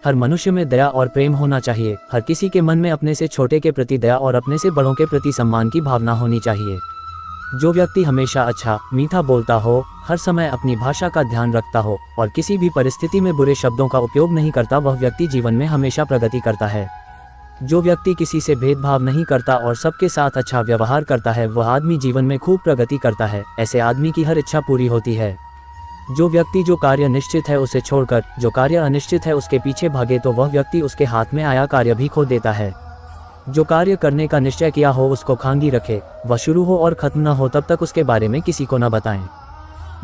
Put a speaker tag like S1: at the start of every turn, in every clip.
S1: हर मनुष्य में दया और प्रेम होना चाहिए। हर किसी के मन में अपने से छोटे के प्रति दया और अपने से बड़ों के प्रति सम्मान की भावना होनी चाहिए। जो व्यक्ति हमेशा अच्छा मीठा बोलता हो, हर समय अपनी भाषा का ध्यान रखता हो और किसी भी परिस्थिति में बुरे शब्दों का उपयोग नहीं करता, वह व्यक्ति जीवन में हमेशा प्रगति करता है। जो व्यक्ति किसी से भेदभाव नहीं करता और सबके साथ अच्छा व्यवहार करता है, वह आदमी जीवन में खूब प्रगति करता है। ऐसे आदमी की हर इच्छा पूरी होती है। जो व्यक्ति जो कार्य निश्चित है उसे छोड़कर जो कार्य अनिश्चित है उसके पीछे भागे, तो वह व्यक्ति उसके हाथ में आया कार्य भी खो देता है। जो कार्य करने का निश्चय किया हो उसको खांगी रखे, वह शुरू हो और खत्म न हो तब तक उसके बारे में किसी को न बताएं।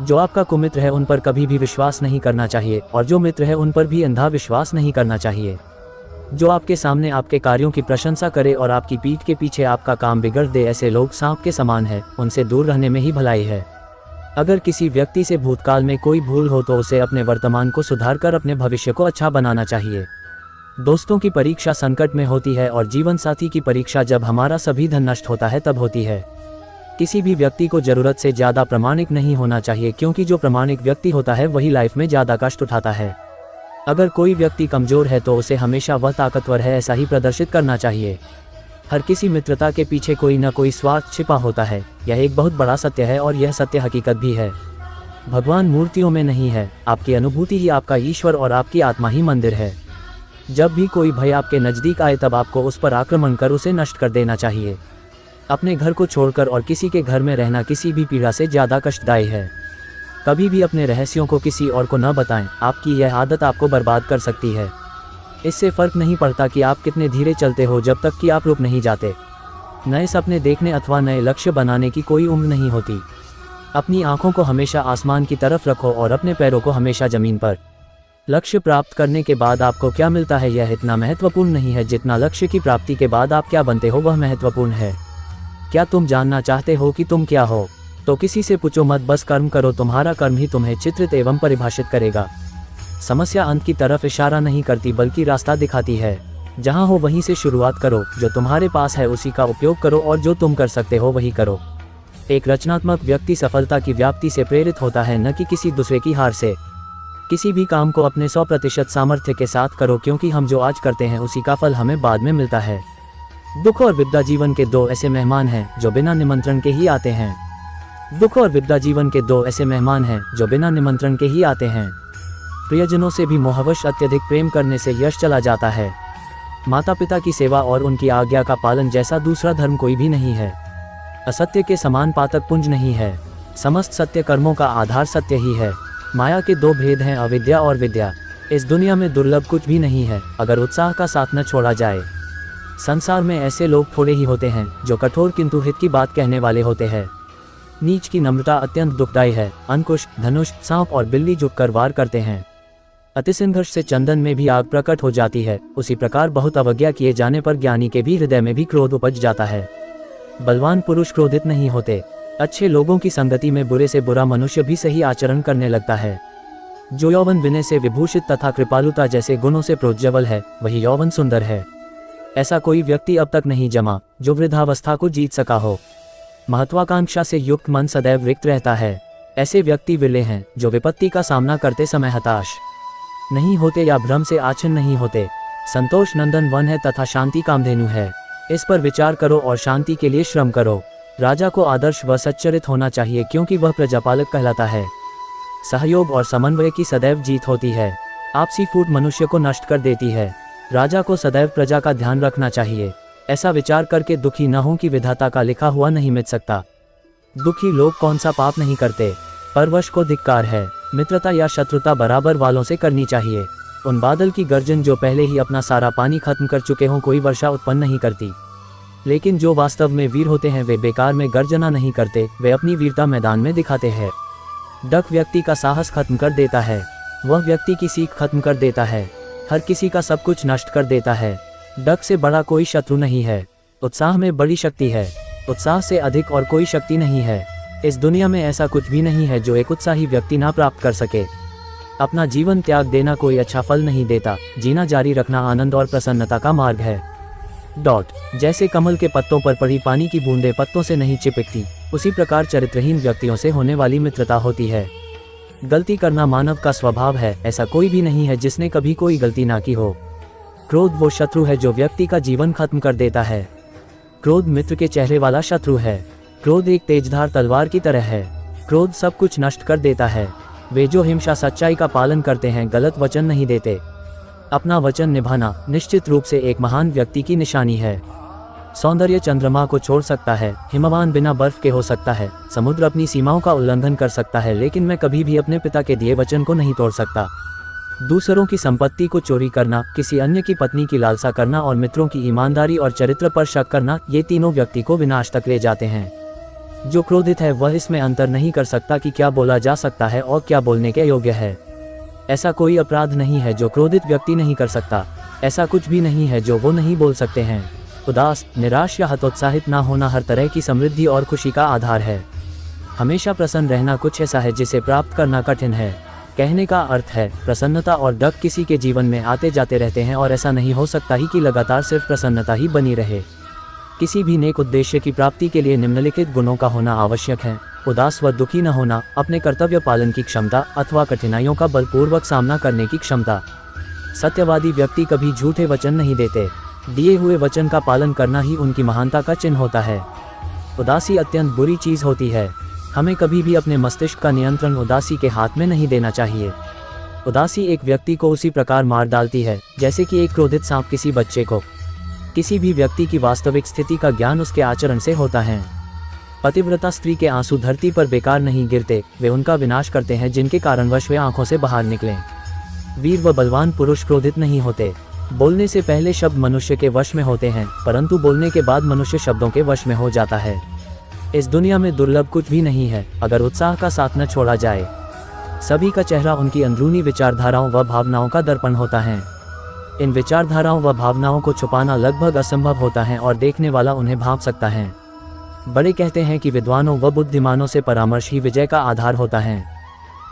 S1: जो आपका कुमित्र है उन पर कभी भी विश्वास नहीं करना चाहिए और जो मित्र है उन पर भी अंधा विश्वास नहीं करना चाहिए। जो आपके सामने आपके कार्यों की प्रशंसा करे और आपकी पीठ के पीछे आपका काम बिगड़ दे, ऐसे लोग सांप के समान है, उनसे दूर रहने में ही भलाई है। अगर किसी व्यक्ति से भूतकाल में कोई भूल हो तो उसे अपने वर्तमान को सुधार कर अपने भविष्य को अच्छा बनाना चाहिए। दोस्तों की परीक्षा संकट में होती है और जीवन साथी की परीक्षा जब हमारा सभी धन नष्ट होता है तब होती है। किसी भी व्यक्ति को जरूरत से ज़्यादा प्रामाणिक नहीं होना चाहिए, क्योंकि जो प्रामाणिक व्यक्ति होता है वही लाइफ में ज़्यादा कष्ट उठाता है। अगर कोई व्यक्ति कमज़ोर है तो उसे हमेशा वह ताकतवर है ऐसा ही प्रदर्शित करना चाहिए। हर किसी मित्रता के पीछे कोई न कोई स्वार्थ छिपा होता है, यह एक बहुत बड़ा सत्य है और यह सत्य हकीकत भी है। भगवान मूर्तियों में नहीं है, आपकी अनुभूति ही आपका ईश्वर और आपकी आत्मा ही मंदिर है। जब भी कोई भय आपके नज़दीक आए तब आपको उस पर आक्रमण कर उसे नष्ट कर देना चाहिए। अपने घर को छोड़कर और किसी के घर में रहना किसी भी पीड़ा से ज़्यादा कष्टदायी है। कभी भी अपने रहस्यों को किसी और को न बताएं, आपकी यह आदत आपको बर्बाद कर सकती है। इससे फर्क नहीं पड़ता कि आप कितने धीरे चलते हो जब तक कि आप रुक नहीं जाते। नए सपने देखने अथवा नए लक्ष्य बनाने की कोई उम्र नहीं होती। अपनी आंखों को हमेशा आसमान की तरफ रखो और अपने पैरों को हमेशा जमीन पर। लक्ष्य प्राप्त करने के बाद आपको क्या मिलता है यह इतना महत्वपूर्ण नहीं है जितना लक्ष्य की प्राप्ति के बाद आप क्या बनते हो वह महत्वपूर्ण है। क्या तुम जानना चाहते हो कि तुम क्या हो? तो किसी से पूछो मत, बस कर्म करो, तुम्हारा कर्म ही तुम्हें चित्रित एवं परिभाषित करेगा। समस्या अंत की तरफ इशारा नहीं करती बल्कि रास्ता दिखाती है। जहां हो वहीं से शुरुआत करो, जो तुम्हारे पास है उसी का उपयोग करो और जो तुम कर सकते हो वही करो। एक रचनात्मक व्यक्ति सफलता की व्याप्ति से प्रेरित होता है, न कि किसी दूसरे की हार से। किसी भी काम को अपने 100% सामर्थ्य के साथ करो, क्योंकि हम जो आज करते हैं उसी का फल हमें बाद में मिलता है। दुख और विपदा जीवन के दो ऐसे मेहमान हैं जो बिना निमंत्रण के ही आते हैं। दुख और विपदा जीवन के दो ऐसे मेहमान हैं जो बिना निमंत्रण के ही आते हैं। प्रियजनों से भी मोहवश अत्यधिक प्रेम करने से यश चला जाता है। माता पिता की सेवा और उनकी आज्ञा का पालन जैसा दूसरा धर्म कोई भी नहीं है। असत्य के समान पातक पुंज नहीं है। समस्त सत्य कर्मों का आधार सत्य ही है। माया के दो भेद हैं, अविद्या और विद्या। इस दुनिया में दुर्लभ कुछ भी नहीं है अगर उत्साह का साथ न छोड़ा जाए। संसार में ऐसे लोग थोड़े ही होते हैं जो कठोर किंतु हित की बात कहने वाले होते हैं। नीच की नम्रता अत्यंत दुखदायी है। अंकुश, धनुष, सांप और बिल्ली झुककर वार करते हैं। अति संघर्ष से चंदन में भी आग प्रकट हो जाती है, उसी प्रकार बहुत अवज्ञा किए जाने पर ज्ञानी के भी हृदय में भी क्रोध उपज जाता है। बलवान पुरुष क्रोधित नहीं होते। अच्छे लोगों की संगति में बुरे से बुरा मनुष्य भी सही आचरण करने लगता है। जो यौवन विनय से विभूषित तथा कृपालुता जैसे गुणों से प्रोज्वल है वही यौवन सुंदर है। ऐसा कोई व्यक्ति अब तक नहीं जमा जो वृद्धावस्था को जीत सका हो। महत्वाकांक्षा से युक्त मन सदैव रिक्त रहता है। ऐसे व्यक्ति विरले हैं जो विपत्ति का सामना करते समय हताश नहीं होते या भ्रम से आच्छन्न नहीं होते। संतोष नंदन वन है तथा शांति कामधेनु है। इस पर विचार करो और शांति के लिए श्रम करो। राजा को आदर्श व सच्चरित होना चाहिए, क्योंकि वह प्रजापालक कहलाता है। सहयोग और समन्वय की सदैव जीत होती है। आपसी फूट मनुष्य को नष्ट कर देती है। राजा को सदैव प्रजा का ध्यान रखना चाहिए। ऐसा विचार करके दुखी न हो कि विधाता का लिखा हुआ नहीं मिट सकता। दुखी लोग कौन सा पाप नहीं करते। परवश को धिक्कार है। मित्रता या शत्रुता बराबर वालों से करनी चाहिए। उन बादल की गर्जन जो पहले ही अपना सारा पानी खत्म कर चुके हों कोई वर्षा उत्पन्न नहीं करती। लेकिन जो वास्तव में वीर होते हैं वे बेकार में गर्जना नहीं करते, वे अपनी वीरता मैदान में दिखाते हैं। डक व्यक्ति का साहस खत्म कर देता है। वह व्यक्ति की सीख खत्म कर देता है। हर किसी का सब कुछ नष्ट कर देता है। डक से बड़ा कोई शत्रु नहीं है। उत्साह में बड़ी शक्ति है। उत्साह से अधिक और कोई शक्ति नहीं है। इस दुनिया में ऐसा कुछ भी नहीं है जो एक उत्साही व्यक्ति ना प्राप्त कर सके। अपना जीवन त्याग देना कोई अच्छा फल नहीं देता। जीना जारी रखना आनंद और प्रसन्नता का मार्ग है। जैसे कमल के पत्तों पर पड़ी पानी की बूंदें पत्तों से नहीं चिपकती, उसी प्रकार चरित्रहीन व्यक्तियों से होने वाली मित्रता होती है। गलती करना मानव का स्वभाव है, ऐसा कोई भी नहीं है जिसने कभी कोई गलती ना की हो। क्रोध वो शत्रु है जो व्यक्ति का जीवन खत्म कर देता है। क्रोध मित्र के चेहरे वाला शत्रु है। क्रोध एक तेजधार तलवार की तरह है। क्रोध सब कुछ नष्ट कर देता है। वे जो हिंसा सच्चाई का पालन करते हैं, गलत वचन नहीं देते। अपना वचन निभाना निश्चित रूप से एक महान व्यक्ति की निशानी है। सौंदर्य चंद्रमा को छोड़ सकता है, हिमवान बिना बर्फ के हो सकता है, समुद्र अपनी सीमाओं का उल्लंघन कर सकता है, लेकिन मैं कभी भी अपने पिता के दिए वचन को नहीं तोड़ सकता। दूसरों की संपत्ति को चोरी करना, किसी अन्य की पत्नी की लालसा करना और मित्रों की ईमानदारी और चरित्र पर शक करना, ये तीनों व्यक्ति को विनाश तक ले जाते हैं। जो क्रोधित है वह इसमें अंतर नहीं कर सकता कि क्या बोला जा सकता है और क्या बोलने के योग्य है। ऐसा कोई अपराध नहीं है जो क्रोधित व्यक्ति नहीं कर सकता। ऐसा कुछ भी नहीं है जो वो नहीं बोल सकते हैं। उदास, निराश या हतोत्साहित ना होना हर तरह की समृद्धि और खुशी का आधार है। हमेशा प्रसन्न रहना कुछ ऐसा है जिसे प्राप्त करना कठिन है। कहने का अर्थ है, प्रसन्नता और डर किसी के जीवन में आते जाते रहते हैं और ऐसा नहीं हो सकता ही कि लगातार सिर्फ प्रसन्नता ही बनी रहे। किसी भी नेक उद्देश्य की प्राप्ति के लिए निम्नलिखित गुणों का होना आवश्यक है। उदास व दुखी न होना, अपने कर्तव्य पालन की क्षमता अथवा कठिनाइयों का बलपूर्वक सामना करने की क्षमता। सत्यवादी व्यक्ति कभी झूठे वचन नहीं देते। दिए हुए वचन का पालन करना ही उनकी महानता का चिन्ह होता है। उदासी अत्यंत बुरी चीज होती है। हमें कभी भी अपने मस्तिष्क का नियंत्रण उदासी के हाथ में नहीं देना चाहिए। उदासी एक व्यक्ति को उसी प्रकार मार डालती है जैसे कि एक क्रोधित सांप किसी बच्चे को। किसी भी व्यक्ति की वास्तविक स्थिति का ज्ञान उसके आचरण से होता है। पतिव्रता स्त्री के आंसू धरती पर बेकार नहीं गिरते, वे उनका विनाश करते हैं जिनके कारणवश वे आंखों से बाहर निकलें। वीर व बलवान पुरुष क्रोधित नहीं होते। बोलने से पहले शब्द मनुष्य के वश में होते हैं, परंतु बोलने के बाद मनुष्य शब्दों के वश में हो जाता है। इस दुनिया में दुर्लभ कुछ भी नहीं है अगर उत्साह का साथ न छोड़ा जाए। सभी का चेहरा उनकी अंदरूनी विचारधाराओं व भावनाओं का दर्पण होता है। इन विचारधाराओं व भावनाओं को छुपाना लगभग असंभव होता है और देखने वाला उन्हें भांप सकता है। बड़े कहते हैं कि विद्वानों व बुद्धिमानों से परामर्श ही विजय का आधार होता है।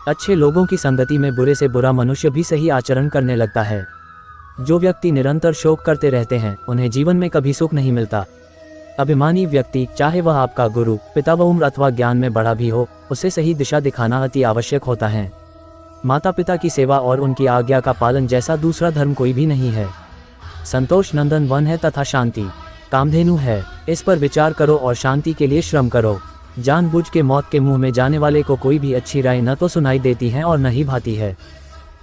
S1: अच्छे लोगों की संगति में बुरे से बुरा मनुष्य भी सही आचरण करने लगता है। जो व्यक्ति निरंतर शोक करते रहते हैं उन्हें जीवन में कभी सुख नहीं मिलता। अभिमानी व्यक्ति, चाहे वह आपका गुरु, पिता व उम्र अथवा ज्ञान में बड़ा भी हो, उसे सही दिशा दिखाना अति आवश्यक होता है। माता पिता की सेवा और उनकी आज्ञा का पालन जैसा दूसरा धर्म कोई भी नहीं है। संतोष नंदन वन है तथा शांति कामधेनु है। इस पर विचार करो और शांति के लिए श्रम करो। जानबूझ के मौत के मुंह में जाने वाले को कोई भी अच्छी राय न तो सुनाई देती है और न ही भाती है।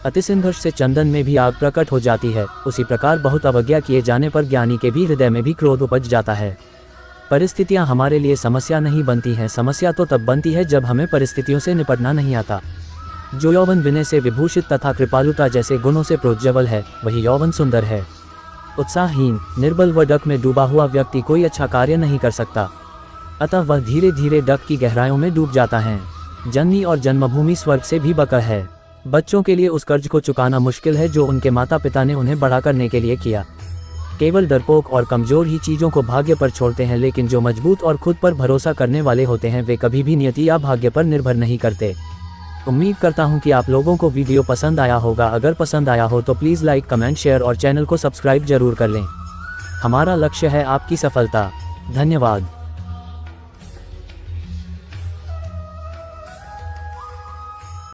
S1: अति संघर्ष से चंदन में भी आग प्रकट हो जाती है, उसी प्रकार बहुत अवज्ञा किए जाने पर ज्ञानी के भी हृदय में भी क्रोध उपज जाता है। परिस्थितियां हमारे लिए समस्या नहीं बनती हैं, समस्या तो तब बनती है जब हमें परिस्थितियों से निपटना नहीं आता। जो यौवन विनय से विभूषित तथा कृपालुता जैसे गुणों से प्रोज्वल है, वही यौवन सुंदर है। उत्साहहीन, निर्बल व डक में डूबा हुआ व्यक्ति कोई अच्छा कार्य नहीं कर सकता, अतः वह धीरे धीरे डक की गहराइयों में डूब जाता है। जननी और जन्मभूमि स्वर्ग से भी बकर है। बच्चों के लिए उस कर्ज को चुकाना मुश्किल है जो उनके माता पिता ने उन्हें बड़ा करने के लिए किया। केवल डरपोक और कमजोर ही चीज़ों को भाग्य पर छोड़ते हैं, लेकिन जो मजबूत और खुद पर भरोसा करने वाले होते हैं वे कभी भी नियति या भाग्य पर निर्भर नहीं करते। उम्मीद करता हूं कि आप लोगों को वीडियो पसंद आया होगा। अगर पसंद आया हो तो प्लीज़ लाइक, कमेंट, शेयर और चैनल को सब्सक्राइब जरूर कर लें। हमारा लक्ष्य है आपकी सफलता। धन्यवाद।